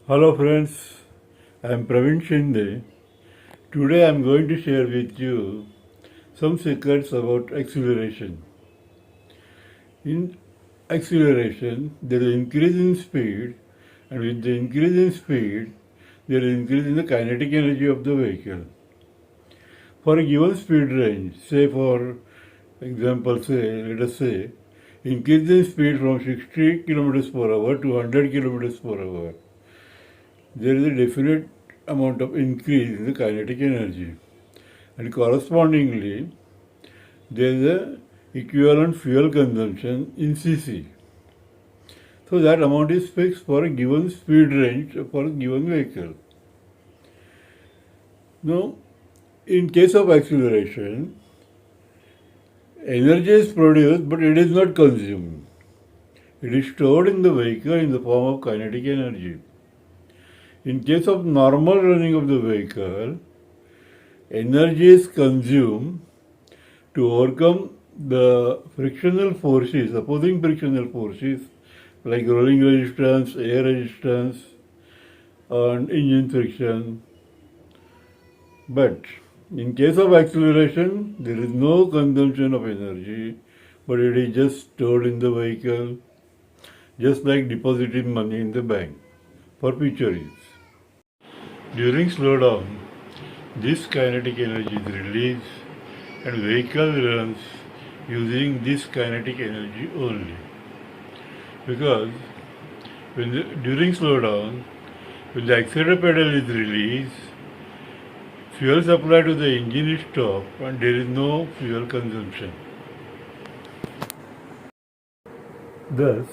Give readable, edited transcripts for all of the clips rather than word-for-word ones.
Hello friends, I am Praveen Shinde. Today I am going to share with you some secrets about acceleration. In acceleration, there is increase in speed, and with the increase in speed, there is increase in the kinetic energy of the vehicle. For a given speed range, say for example, let us say, increase in speed from 60 km per hour to 100 km per hour, there is a definite amount of increase in the kinetic energy, and correspondingly there is a equivalent fuel consumption in cc. So that amount is fixed for a given speed range for a given vehicle. Now, in case of acceleration, energy is produced but it is not consumed. It is stored in the vehicle in the form of kinetic energy. In case of normal running of the vehicle, energy is consumed to overcome the frictional forces, opposing frictional forces like rolling resistance, air resistance, and engine friction. But in case of acceleration, there is no consumption of energy, but it is just stored in the vehicle, just like depositing money in the bank for future use. During slowdown, this kinetic energy is released and vehicle runs using this kinetic energy only. Because during slowdown, when the accelerator pedal is released, fuel supply to the engine is stopped and there is no fuel consumption. Thus,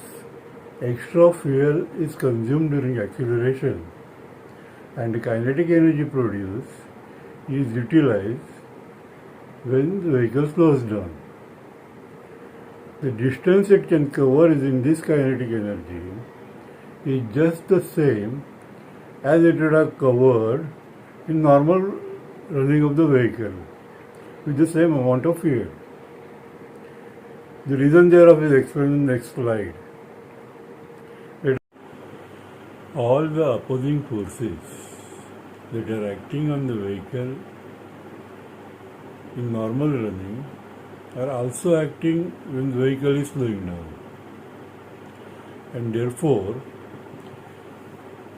extra fuel is consumed during acceleration and the kinetic energy produced is utilized when the vehicle slows down. The distance it can cover using this kinetic energy is just the same as it would have covered in normal running of the vehicle with the same amount of fuel. The reason thereof is explained in the next slide. All the opposing forces that are acting on the vehicle in normal running are also acting when the vehicle is slowing down. And therefore,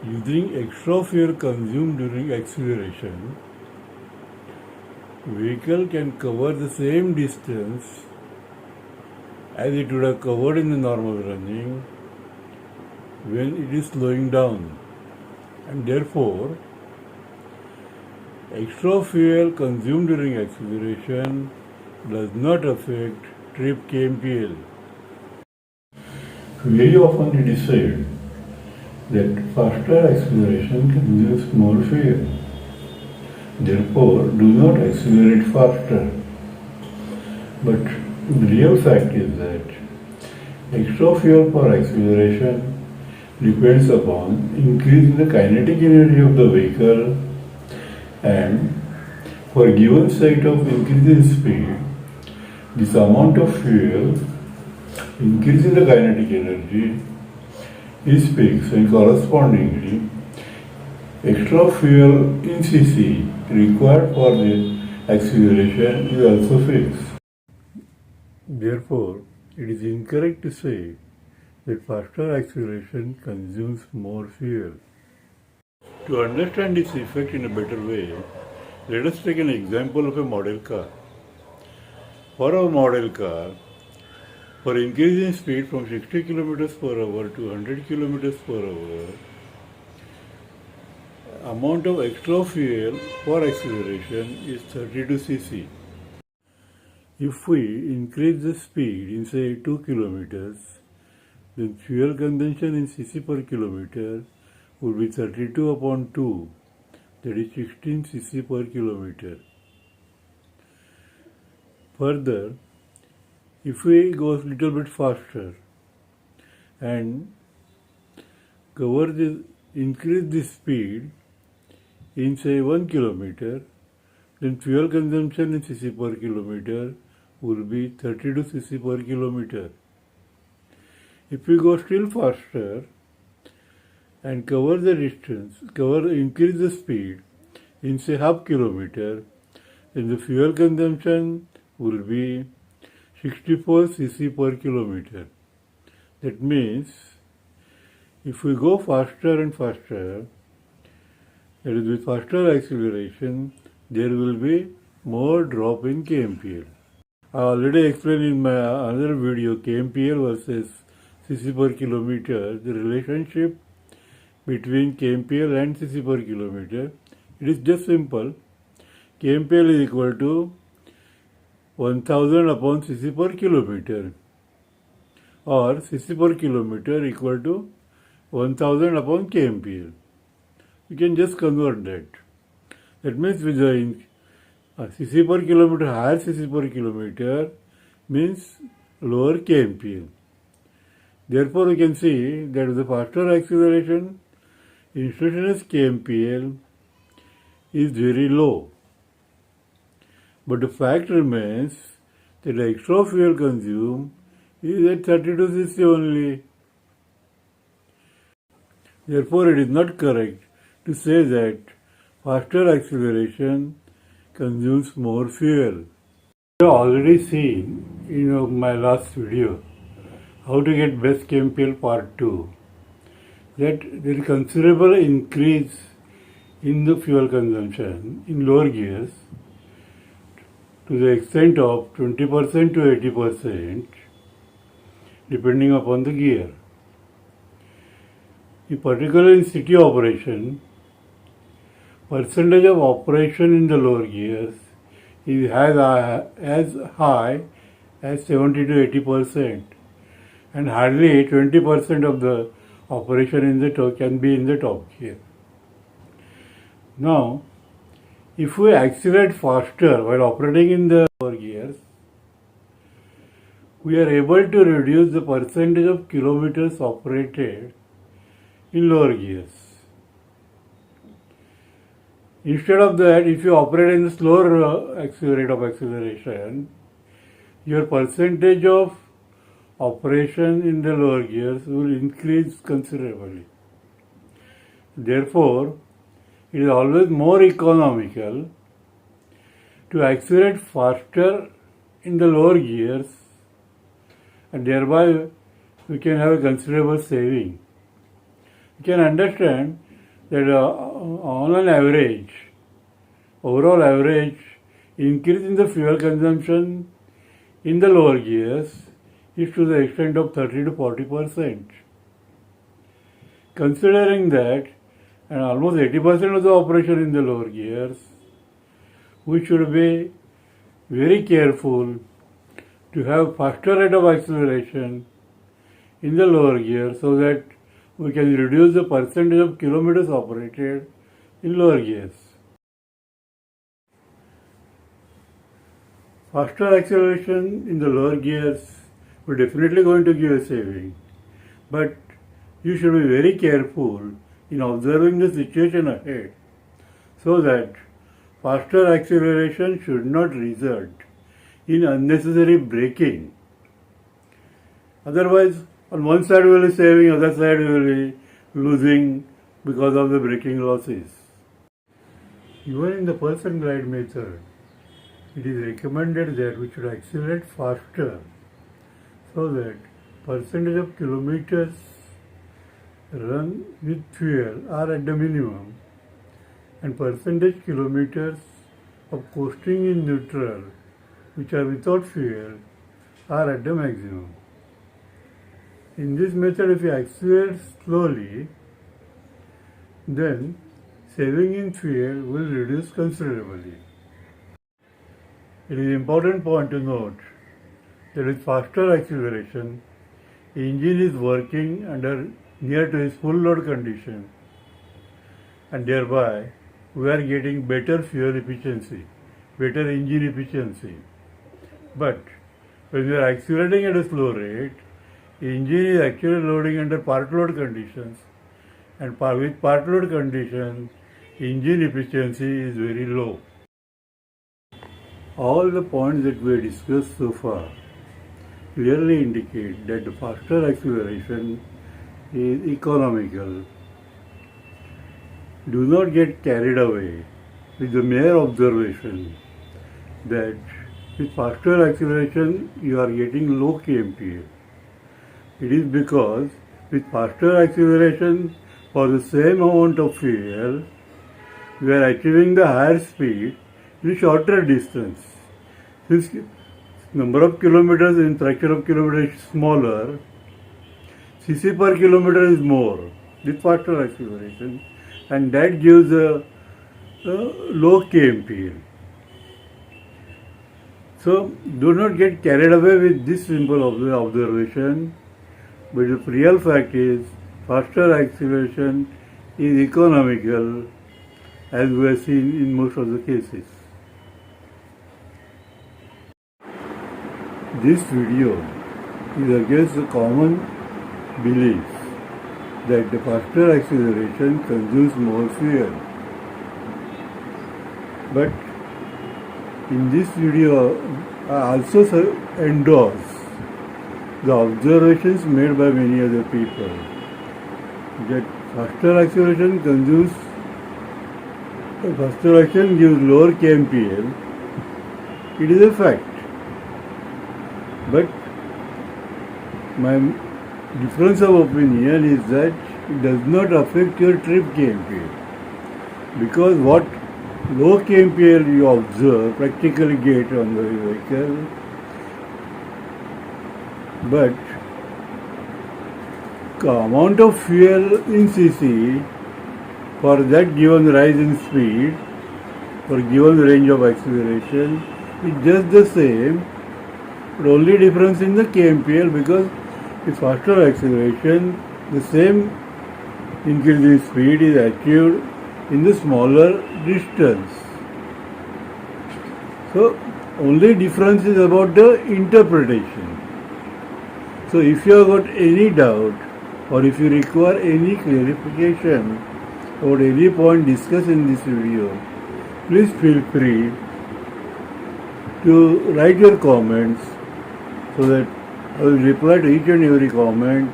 using extra fuel consumed during acceleration, vehicle can cover the same distance as it would have covered in the normal running when it is slowing down. And therefore, extra fuel consumed during acceleration does not affect trip KMPL. Very often it is said that faster acceleration consumes more fuel. Therefore, do not accelerate faster. But the real fact is that extra fuel for acceleration depends upon increasing the kinetic energy of the vehicle, and for a given state of increase in speed, this amount of fuel increase in the kinetic energy is fixed, and correspondingly extra fuel in cc required for the acceleration is also fixed. Therefore, it is incorrect to say that faster acceleration consumes more fuel. To understand this effect in a better way, let us take an example of a model car. For our model car, for increasing speed from 60 km per hour to 100 km per hour, amount of extra fuel for acceleration is 32 cc. If we increase the speed in say 2 km, then fuel consumption in cc per kilometer would be 32 upon 2, that is 16 cc per kilometer. Further, if we go a little bit faster and increase the speed in say 1 kilometer, then fuel consumption in cc per kilometer will be 32 cc per kilometer. If we go still faster and cover the distance, increase the speed in say half kilometer, then the fuel consumption will be 64 cc per kilometer. That means if we go faster and faster, that is with faster acceleration, there will be more drop in KMPL. I already explained in my other video KMPL versus cc per kilometer, the relationship between KMPL and cc per kilometer. It is just simple. KMPL is equal to 1000 upon cc per kilometer, or cc per kilometer equal to 1000 upon KMPL. You can just convert that. That means with the cc per kilometer, higher cc per kilometer means lower KMPL. Therefore, we can see that with the faster acceleration, instantaneous KMPL is very low. But the fact remains that the extra fuel consumed is at 32 cc only. Therefore, it is not correct to say that faster acceleration consumes more fuel. You have already seen in my last video how to get best KMPL part 2 that there is considerable increase in the fuel consumption in lower gears to the extent of 20% to 80% depending upon the gear. In particular in city operation, percentage of operation in the lower gears is as high as 70 to 80%, and hardly 20% of the operation in the top can be in the top gear. Now, if we accelerate faster while operating in the lower gears, we are able to reduce the percentage of kilometers operated in lower gears. Instead of that, if you operate in the slower rate of acceleration, your percentage of operation in the lower gears will increase considerably. Therefore, it is always more economical to accelerate faster in the lower gears, and thereby we can have a considerable saving. You can understand that on an average, overall average increase in the fuel consumption in the lower gears is to the extent of 30 to 40%. Considering that, and almost 80% of the operation in the lower gears, we should be very careful to have faster rate of acceleration in the lower gears so that we can reduce the percentage of kilometers operated in lower gears. Faster acceleration in the lower gears will definitely going to give a saving, but you should be very careful in observing the situation ahead so that faster acceleration should not result in unnecessary braking. Otherwise, on one side we will be saving, other side we will be losing because of the braking losses. Even in the pulse and glide method, it is recommended that we should accelerate faster so that percentage of kilometers run with fuel are at the minimum and percentage kilometers of coasting in neutral, which are without fuel, are at the maximum. In this method, if you accelerate slowly, then saving in fuel will reduce considerably. It is an important point to note that with faster acceleration, the engine is working under near to its full load condition, and thereby we are getting better fuel efficiency, better engine efficiency. But when we are accelerating at a slow rate, the engine is actually loading under part load conditions, and with part load conditions, engine efficiency is very low. All the points that we have discussed so far clearly indicate that the faster acceleration is economical Do not get carried away with the mere observation that with faster acceleration you are getting low KMPL. It is because with faster acceleration for the same amount of fuel, we are achieving the higher speed in a shorter distance. Since number of kilometers in fraction of kilometer is smaller, cc per kilometer is more with faster acceleration, and that gives a low KMPL. So do not get carried away with this simple observation, but the real fact is faster acceleration is economical, as we have seen in most of the cases. This video is against the common belief that the faster acceleration consumes more fuel. But in this video, I also endorse the observations made by many other people that faster acceleration gives lower KMPL. It is a fact. But my difference of opinion is that it does not affect your trip KMPL, because what low KMPL you observe practically get on the vehicle, but the amount of fuel in cc for that given rise in speed for given range of acceleration is just the same, but only difference in the KMPL, because with faster acceleration the same increase in speed is achieved in the smaller distance. So only difference is about the interpretation. So if you have got any doubt or if you require any clarification about any point discussed in this video, please feel free to write your comments so that I will reply to each and every comment,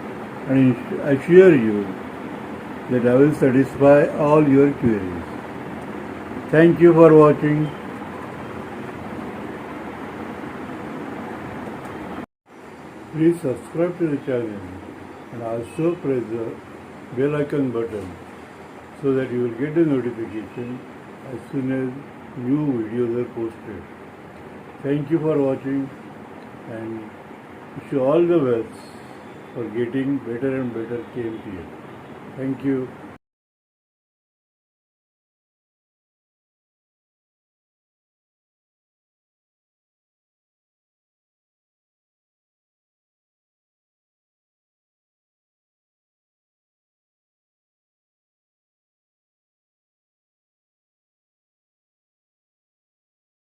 and I assure you that I will satisfy all your queries. Thank you for watching. Please subscribe to the channel and also press the bell icon button so that you will get a notification as soon as new videos are posted. Thank you for watching, and wish you all the best for getting better and better KMPL. Thank you.